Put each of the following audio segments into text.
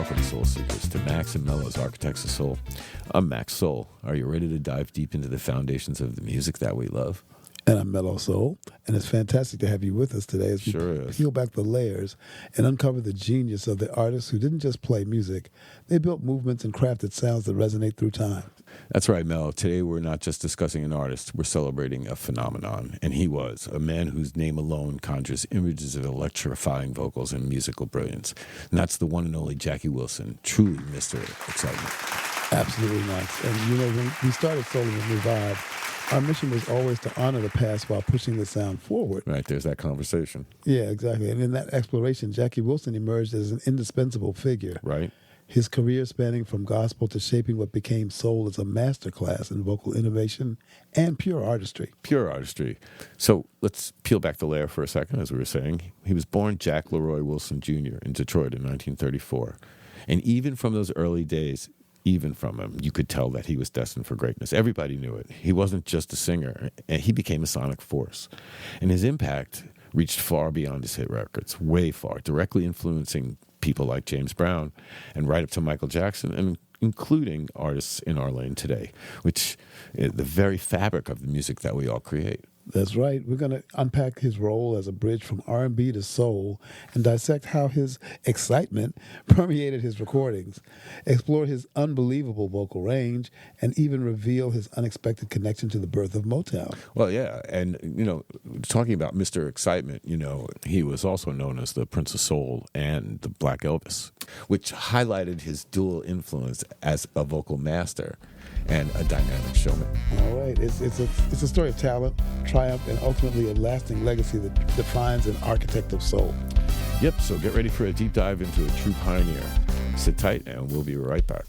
welcome, Soul Seekers, to Max and Mello's Architects of Soul. I'm Max Soul. Are you ready to dive deep into the foundations of the music that we love? And I'm Mello Soul, and it's fantastic to have you with us today as we peel back the layers and uncover the genius of the artists who didn't just play music. They built movements and crafted sounds that resonate through time. That's right, Mel. Today we're not just discussing an artist, we're celebrating a phenomenon. And he was a man whose name alone conjures images of electrifying vocals and musical brilliance. And that's the one and only Jackie Wilson, truly Mr. Excitement. Absolutely nice. And you know, when we started Soul in the New Vibe, our mission was always to honor the past while pushing the sound forward. Right, there's that conversation. Yeah, exactly. And in that exploration, Jackie Wilson emerged as an indispensable figure. Right. His career spanning from gospel to shaping what became soul is a masterclass in vocal innovation and pure artistry. Pure artistry. So let's peel back the layer for a second, as we were saying. He was born Jack Leroy Wilson Jr. in Detroit in 1934. And even from those early days, even from him, you could tell that he was destined for greatness. Everybody knew it. He wasn't just a singer. He became a sonic force. And his impact reached far beyond his hit records, way far, directly influencing people like James Brown and right up to Michael Jackson, and including artists in our lane today, which is the very fabric of the music that we all create. That's right. We're going to unpack his role as a bridge from R&B to soul and dissect how his excitement permeated his recordings, explore his unbelievable vocal range, and even reveal his unexpected connection to the birth of Motown. Well, yeah. And, you know, talking about Mr. Excitement, you know, he was also known as the Prince of Soul and the Black Elvis, which highlighted his dual influence as a vocal master and a dynamic showman. All right. It's a story of talent, triumph, and ultimately a lasting legacy that defines an architect of soul. Yep, so get ready for a deep dive into a true pioneer. Sit tight, and we'll be right back.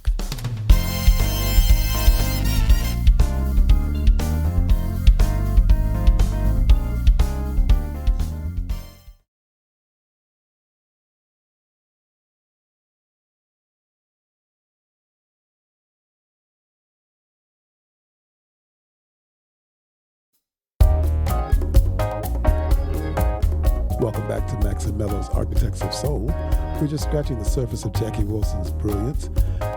Welcome back to Max and Mello's Architects of Soul. We're just scratching the surface of Jackie Wilson's brilliance.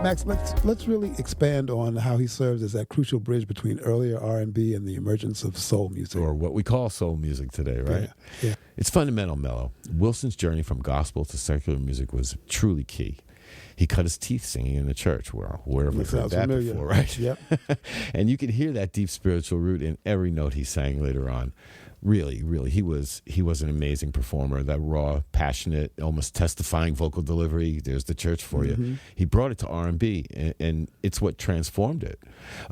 Max, let's really expand on how he serves as that crucial bridge between earlier R&B and the emergence of soul music. Or what we call soul music today, right? Yeah. It's fundamental, Mello. Wilson's journey from gospel to secular music was truly key. He cut his teeth singing in the church. Well, where have we heard that familiar before, right? Yep. And you could hear that deep spiritual root in every note he sang later on. Really, he was an amazing performer. That raw, passionate, almost testifying vocal delivery. There's the church for you. He brought it to R&B, and it's what transformed it.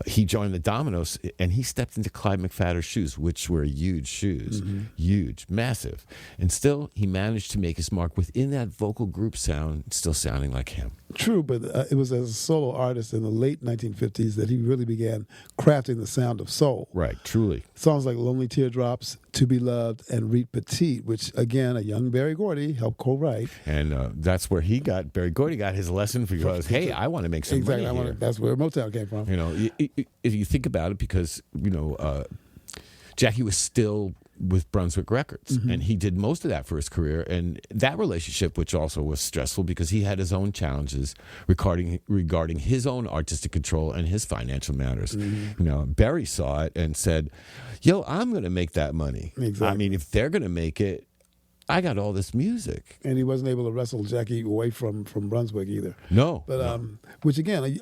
He joined the Dominoes, and he stepped into Clyde McPhatter's shoes, which were huge shoes, huge, massive. And still, he managed to make his mark within that vocal group sound, still sounding like him. True, but it was as a solo artist in the late 1950s that he really began crafting the sound of soul. Right, truly. Songs like Lonely Teardrops, To Be Loved, and Reet Petite, which, again, a young Berry Gordy helped co-write. And that's where Berry Gordy got his lesson because, hey, I want to make some money here. That's where Motown came from. You know, if you think about it, because, you know, Jackie was still with Brunswick Records, and he did most of that for his career. And that relationship, which also was stressful because he had his own challenges regarding his own artistic control and his financial matters. You know, Berry saw it and said, yo, I'm going to make that money. Exactly. I mean, if they're going to make it, I got all this music. And he wasn't able to wrestle Jackie away from Brunswick either. No. But which again,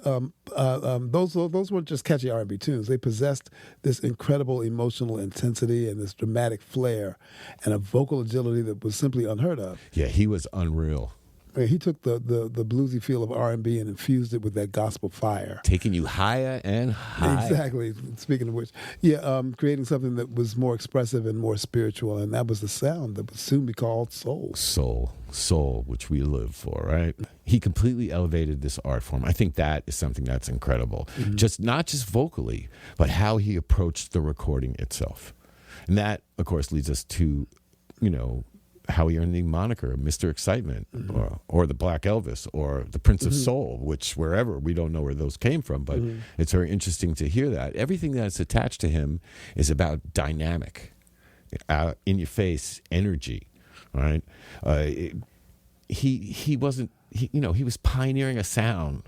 those weren't just catchy R&B tunes. They possessed this incredible emotional intensity and this dramatic flair and a vocal agility that was simply unheard of. Yeah, he was unreal. I mean, he took the bluesy feel of R&B and infused it with that gospel fire. Taking you higher and higher. Exactly. Speaking of which, creating something that was more expressive and more spiritual, and that was the sound that would soon be called soul. Soul, which we live for, right? He completely elevated this art form. I think that is something that's incredible. Not just vocally, but how he approached the recording itself. And that, of course, leads us to, you know, how he earned the moniker Mr. Excitement, or the Black Elvis, or the Prince of Soul, which wherever, we don't know where those came from, but it's very interesting to hear that. Everything that's attached to him is about dynamic, in your face energy, right? he wasn't, he was pioneering a sound,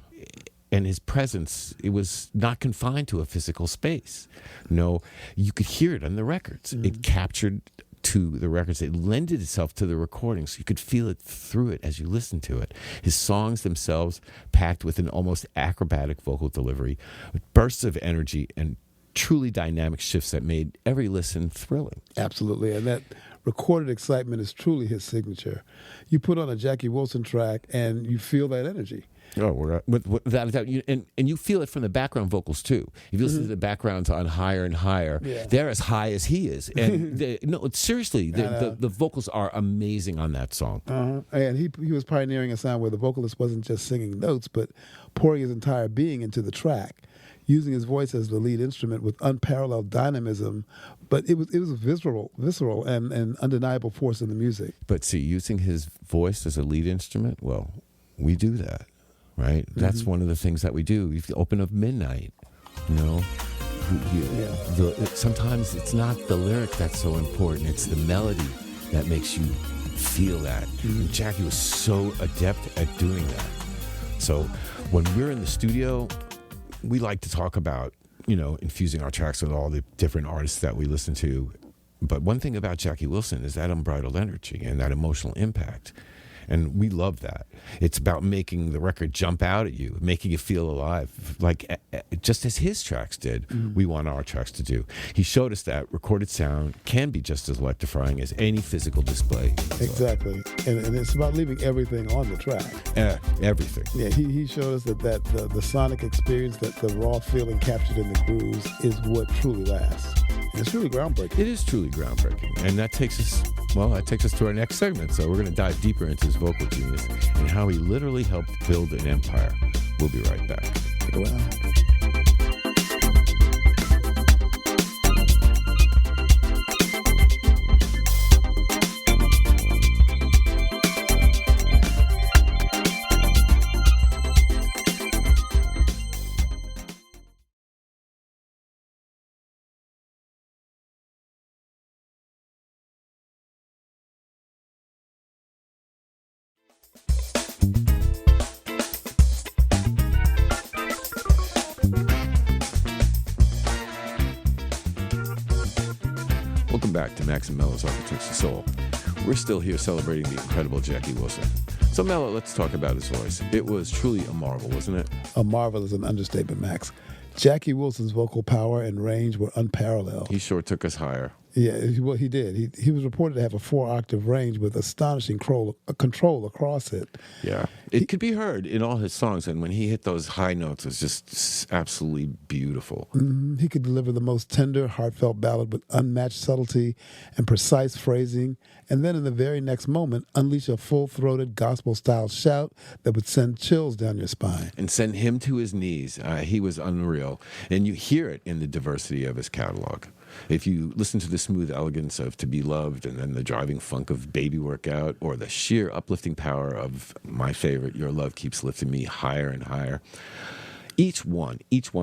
and his presence, it was not confined to a physical space. No, you could hear it on the records. It captured to the records. It lended itself to the recordings. You could feel it through it as you listened to it. His songs themselves packed with an almost acrobatic vocal delivery, with bursts of energy and truly dynamic shifts that made every listen thrilling. Absolutely, and that recorded excitement is truly his signature. You put on a Jackie Wilson track and you feel that energy. Oh, without a doubt. And you feel it from the background vocals, too. If you listen to the backgrounds on Higher and Higher, they're as high as he is. And seriously, the vocals are amazing on that song. And he was pioneering a sound where the vocalist wasn't just singing notes, but pouring his entire being into the track, using his voice as the lead instrument with unparalleled dynamism. But it was a visceral and undeniable force in the music. But see, using his voice as a lead instrument, well, we do that. Right? That's one of the things that we do. You open up Midnight, sometimes it's not the lyric that's so important. It's the melody that makes you feel that. And Jackie was so adept at doing that. So when we're in the studio, we like to talk about, infusing our tracks with all the different artists that we listen to. But one thing about Jackie Wilson is that unbridled energy and that emotional impact. And we love that. It's about making the record jump out at you, making you feel alive, like just as his tracks did, we want our tracks to do. He showed us that recorded sound can be just as electrifying as any physical display. Exactly. And it's about leaving everything on the track. Everything. Yeah, he showed us that the sonic experience, that the raw feeling captured in the grooves is what truly lasts. And it's truly groundbreaking. It is truly groundbreaking. And that takes us to our next segment. So we're going to dive deeper into his vocal genius and how he literally helped build an empire. We'll be right back. Stick around. Welcome back to Max and Mello's Architects of Soul. We're still here celebrating the incredible Jackie Wilson. So Mello, let's talk about his voice. It was truly a marvel, wasn't it? A marvel is an understatement, Max. Jackie Wilson's vocal power and range were unparalleled. He sure took us higher. Yeah, well, he did. He was reported to have a 4-octave range with astonishing control across it. Yeah. It could be heard in all his songs, and when he hit those high notes, it was just absolutely beautiful. He could deliver the most tender, heartfelt ballad with unmatched subtlety and precise phrasing, and then in the very next moment, unleash a full-throated gospel-style shout that would send chills down your spine. And send him to his knees. He was unreal. And you hear it in the diversity of his catalog. If you listen to the smooth elegance of To Be Loved, and then the driving funk of Baby Workout, or the sheer uplifting power of my favorite, Your Love Keeps Lifting Me Higher and Higher, each one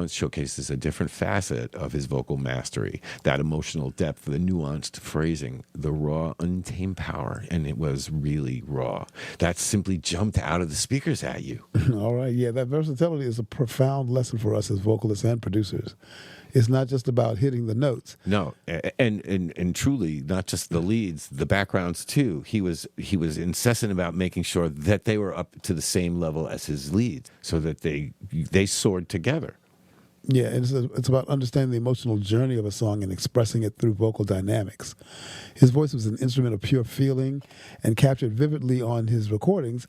showcases a different facet of his vocal mastery, that emotional depth, the nuanced phrasing, the raw, untamed power, and it was really raw. That simply jumped out of the speakers at you. All right, yeah, that versatility is a profound lesson for us as vocalists and producers. It's not just about hitting the notes. No, and truly, not just the leads, the backgrounds too. He was incessant about making sure that they were up to the same level as his leads, so that they soared together. Yeah, it's about understanding the emotional journey of a song and expressing it through vocal dynamics. His voice was an instrument of pure feeling and captured vividly on his recordings.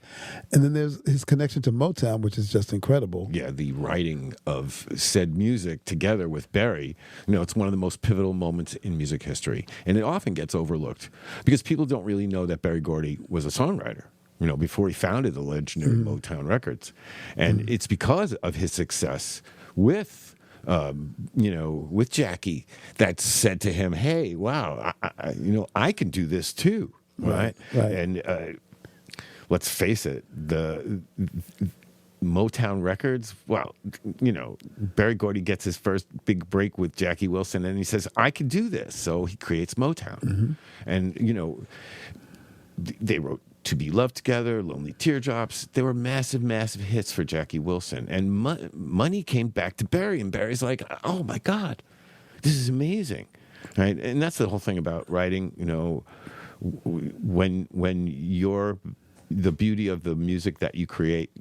And then there's his connection to Motown, which is just incredible. Yeah, the writing of said music together with Berry, it's one of the most pivotal moments in music history. And it often gets overlooked because people don't really know that Berry Gordy was a songwriter, before he founded the legendary Motown Records. And it's because of his success with Jackie, that said to him, "Hey, wow, I can do this too." Right. And let's face it, the Motown Records. Well, Berry Gordy gets his first big break with Jackie Wilson, and he says, "I can do this." So he creates Motown, and they wrote To Be Loved Together, Lonely Teardrops. They were massive, massive hits for Jackie Wilson. And money came back to Berry, and Berry's like, oh my God, this is amazing. Right? And that's the whole thing about writing, when the beauty of the music that you create,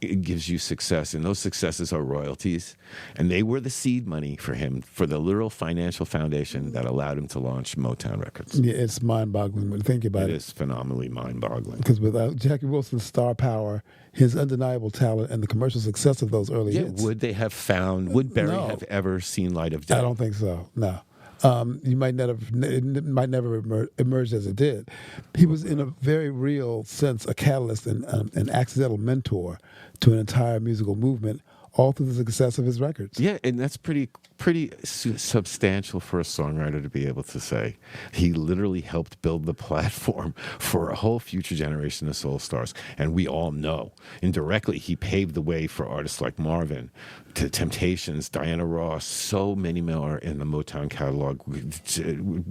it gives you success, and those successes are royalties, and they were the seed money for him, for the literal financial foundation that allowed him to launch Motown Records. Yeah, it's mind-boggling when you think about it. It is phenomenally mind-boggling. Because without Jackie Wilson's star power, his undeniable talent, and the commercial success of those early hits, would Berry have ever seen light of day? I don't think so. No. It might never emerge as it did. He was, in a very real sense, a catalyst and an accidental mentor to an entire musical movement, all through the success of his records. Yeah, and that's pretty substantial for a songwriter to be able to say. He literally helped build the platform for a whole future generation of soul stars. And we all know, indirectly, he paved the way for artists like Marvin, to Temptations, Diana Ross, so many more in the Motown catalog.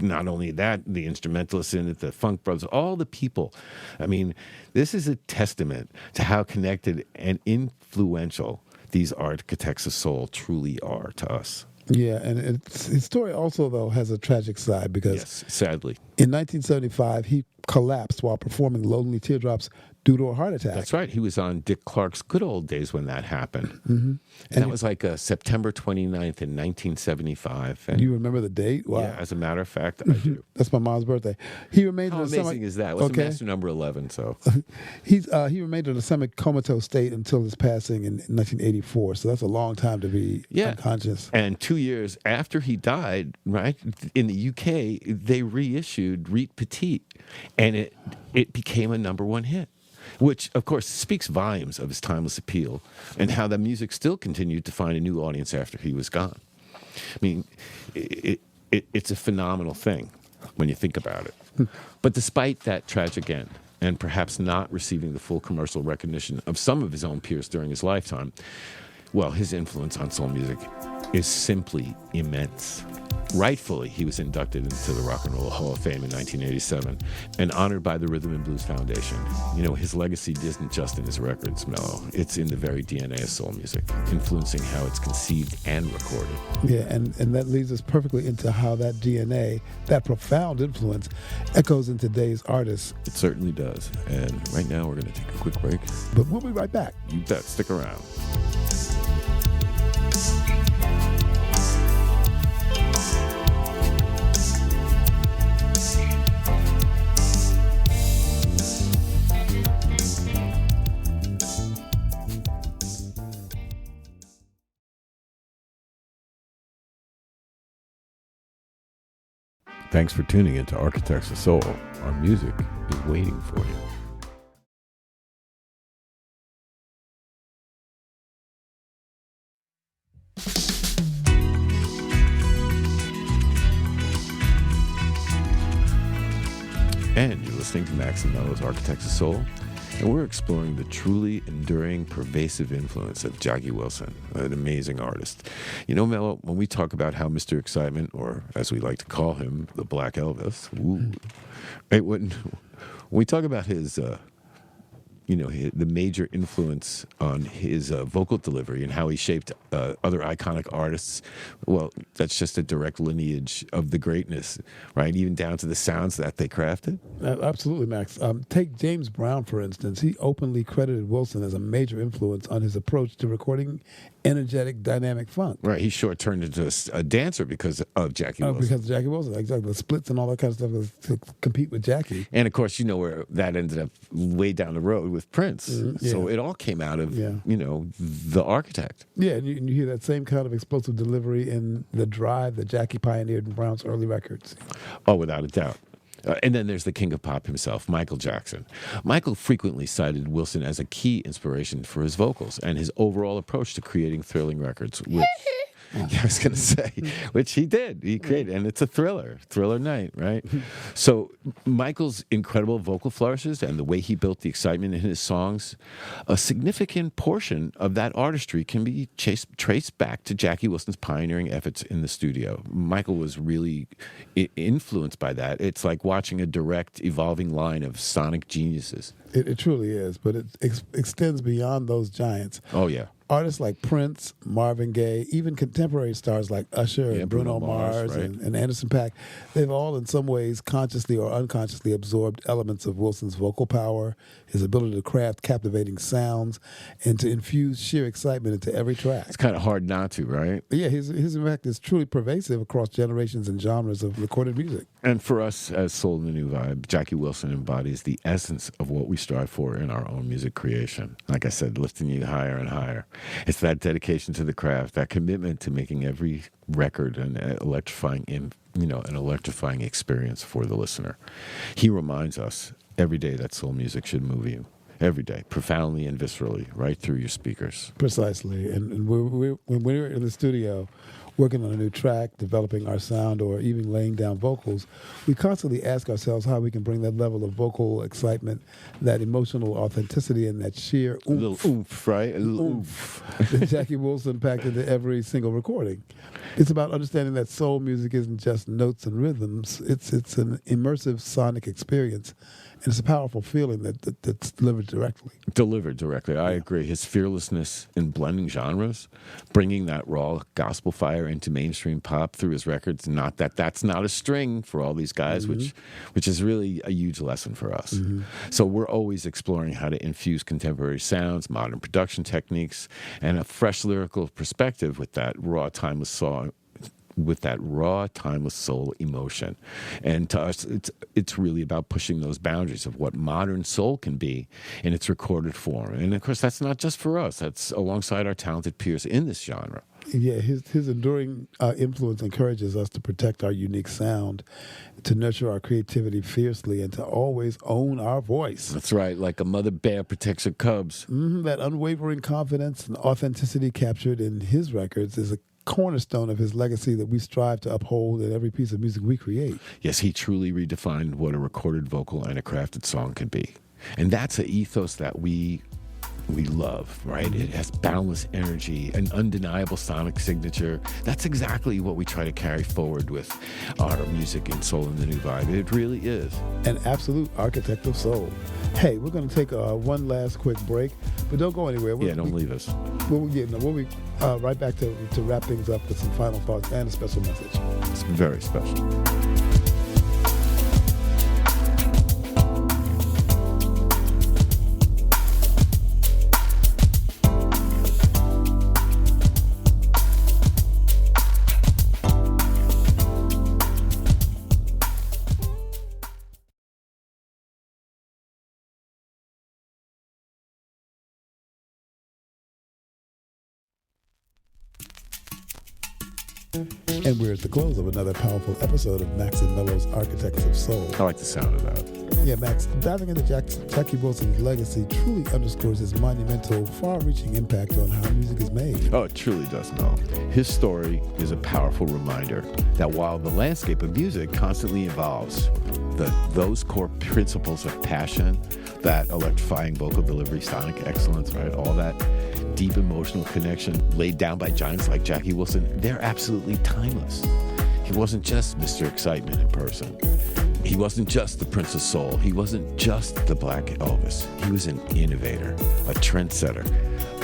Not only that, the instrumentalists in it, the Funk Brothers, all the people. I mean, this is a testament to how connected and influential these architects of soul truly are to us. Yeah, and his story also, though, has a tragic side because, yes, sadly, in 1975, he collapsed while performing Lonely Teardrops due to a heart attack. That's right. He was on Dick Clark's Good Old Days when that happened. Mm-hmm. And that was like September 29th in 1975. And you remember the date? Wow. Yeah, as a matter of fact, I do. That's my mom's birthday. He remained How amazing is that? It was a master number 11, so. He remained in a semi-comatose state until his passing in 1984, so that's a long time to be unconscious. And 2 years after he died, right, in the UK, they reissued Reet Petite, and it became a number one hit, which, of course, speaks volumes of his timeless appeal and how the music still continued to find a new audience after he was gone. I mean, it's a phenomenal thing when you think about it. But despite that tragic end, and perhaps not receiving the full commercial recognition of some of his own peers during his lifetime, well, his influence on soul music is simply immense. Rightfully, he was inducted into the Rock and Roll Hall of Fame in 1987 and honored by the Rhythm and Blues Foundation. You know, his legacy isn't just in his records, Mello. It's in the very DNA of soul music, influencing how it's conceived and recorded. Yeah, and that leads us perfectly into how that DNA, that profound influence, echoes in today's artists. It certainly does. And right now, we're going to take a quick break. But we'll be right back. You bet. Stick around. Thanks for tuning into Architects of Soul. Our music is waiting for you. And you're listening to Max and Mello's Architects of Soul. And we're exploring the truly enduring, pervasive influence of Jackie Wilson, an amazing artist. You know, Mello, when we talk about how Mr. Excitement, or as we like to call him, the Black Elvis, when we talk about his, the major influence on his vocal delivery and how he shaped other iconic artists, well, that's just a direct lineage of the greatness, right? Even down to the sounds that they crafted. Absolutely, Max. Take James Brown, for instance. He openly credited Wilson as a major influence on his approach to recording energetic, dynamic funk. Right. He sure turned into a dancer because of Jackie Wilson. Because of Jackie Wilson, exactly. The splits and all that kind of stuff was to compete with Jackie. And, of course, you know where that ended up way down the road with Prince. Mm-hmm. Yeah. So it all came out of, the architect. Yeah, and you hear that same kind of explosive delivery in the drive that Jackie pioneered in Brown's early records. Oh, without a doubt. And then there's the king of pop himself, Michael Jackson. Michael frequently cited Wilson as a key inspiration for his vocals and his overall approach to creating thrilling records, which Yeah, I was going to say, which he did. He created, and it's a thriller night, right? So Michael's incredible vocal flourishes and the way he built the excitement in his songs, a significant portion of that artistry can be traced back to Jackie Wilson's pioneering efforts in the studio. Michael was really influenced by that. It's like watching a direct, evolving line of sonic geniuses. It truly is, but it extends beyond those giants. Oh, yeah. Artists like Prince, Marvin Gaye, even contemporary stars like Usher and Bruno Mars right? and Anderson .Paak, they've all in some ways consciously or unconsciously absorbed elements of Wilson's vocal power, his ability to craft captivating sounds, and to infuse sheer excitement into every track. It's kind of hard not to, right? Yeah, his impact is truly pervasive across generations and genres of recorded music. And for us as Soul in the New Vibe, Jackie Wilson embodies the essence of what we strive for in our own music creation. Like I said, lifting you higher and higher. It's that dedication to the craft, that commitment to making every record an electrifying experience for the listener. He reminds us every day that soul music should move you. Every day, profoundly and viscerally, right through your speakers. Precisely. And when we're in the studio working on a new track, developing our sound, or even laying down vocals, we constantly ask ourselves how we can bring that level of vocal excitement, that emotional authenticity, and that sheer oomph. A little oomph, right? A little oomph. That Jackie Wilson packed into every single recording. It's about understanding that soul music isn't just notes and rhythms. It's an immersive sonic experience. And it's a powerful feeling that's delivered directly. I agree. His fearlessness in blending genres, bringing that raw gospel fire into mainstream pop through his records. Not that that's not a string for all these guys, which is really a huge lesson for us. So we're always exploring how to infuse contemporary sounds, modern production techniques, and a fresh lyrical perspective with that raw, timeless soul emotion. And to us, it's really about pushing those boundaries of what modern soul can be in its recorded form. And of course, that's not just for us. That's alongside our talented peers in this genre. Yeah, his enduring influence encourages us to protect our unique sound, to nurture our creativity fiercely, and to always own our voice. That's right, like a mother bear protects her cubs. That unwavering confidence and authenticity captured in his records is a cornerstone of his legacy that we strive to uphold in every piece of music we create. Yes, he truly redefined what a recorded vocal and a crafted song can be. And that's an ethos that we love, right? It has boundless energy, an undeniable sonic signature. That's exactly what we try to carry forward with our music in Soul in the New Vibe. It really is. An absolute architect of soul. Hey, we're going to take one last quick break, but don't go anywhere. Don't leave us. We'll be right back to wrap things up with some final thoughts and a special message. It's very special. And we're at the close of another powerful episode of Max and Mello's Architects of Soul. I like the sound of that. Yeah, Max, diving into Jackie Wilson's legacy truly underscores his monumental, far-reaching impact on how music is made. Oh, it truly does, Mel. His story is a powerful reminder that while the landscape of music constantly evolves, those core principles of passion, that electrifying vocal delivery, sonic excellence, right, all that deep emotional connection laid down by giants like Jackie Wilson, they're absolutely timeless. He wasn't just Mr. Excitement in person. He wasn't just the Prince of Soul. He wasn't just the Black Elvis. He was an innovator, a trendsetter,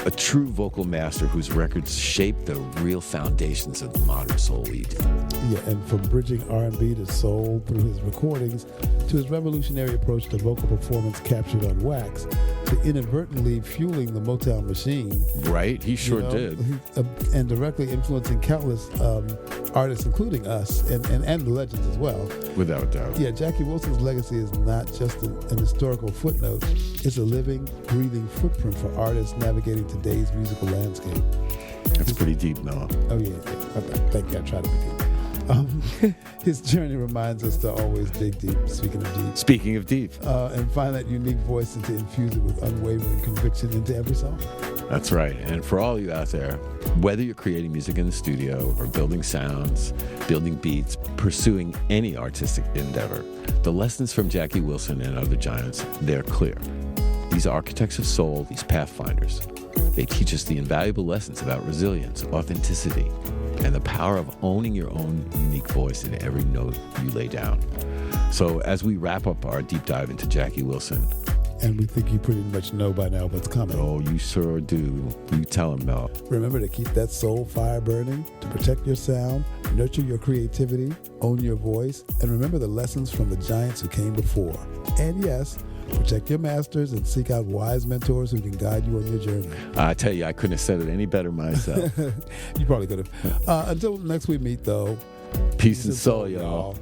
a true vocal master whose records shaped the real foundations of the modern soul we do. Yeah, and from bridging R&B to soul through his recordings to his revolutionary approach to vocal performance captured on wax to inadvertently fueling the Motown machine. Right, he sure did. And directly influencing countless artists, including us, and the legends as well. Without a doubt. Yeah, Jackie Wilson's legacy is not just an historical footnote. It's a living, breathing footprint for artists navigating today's musical landscape. That's pretty deep, Noah. Oh, yeah. Thank you. I tried to be deep. His journey reminds us to always dig deep, speaking of deep. And find that unique voice and to infuse it with unwavering conviction into every song. That's right. And for all you out there, whether you're creating music in the studio or building sounds, building beats, pursuing any artistic endeavor, the lessons from Jackie Wilson and other giants, they're clear. These architects of soul, these pathfinders, they teach us the invaluable lessons about resilience, authenticity, and the power of owning your own unique voice in every note you lay down. So as we wrap up our deep dive into Jackie Wilson, and we think you pretty much know by now what's coming. Oh, you sure do. You tell him, Mel. Remember to keep that soul fire burning, to protect your sound, nurture your creativity, own your voice, and remember the lessons from the giants who came before. And yes, protect your masters and seek out wise mentors who can guide you on your journey. I tell you, I couldn't have said it any better myself. You probably could have. Until next we meet, though. Peace and soul, y'all.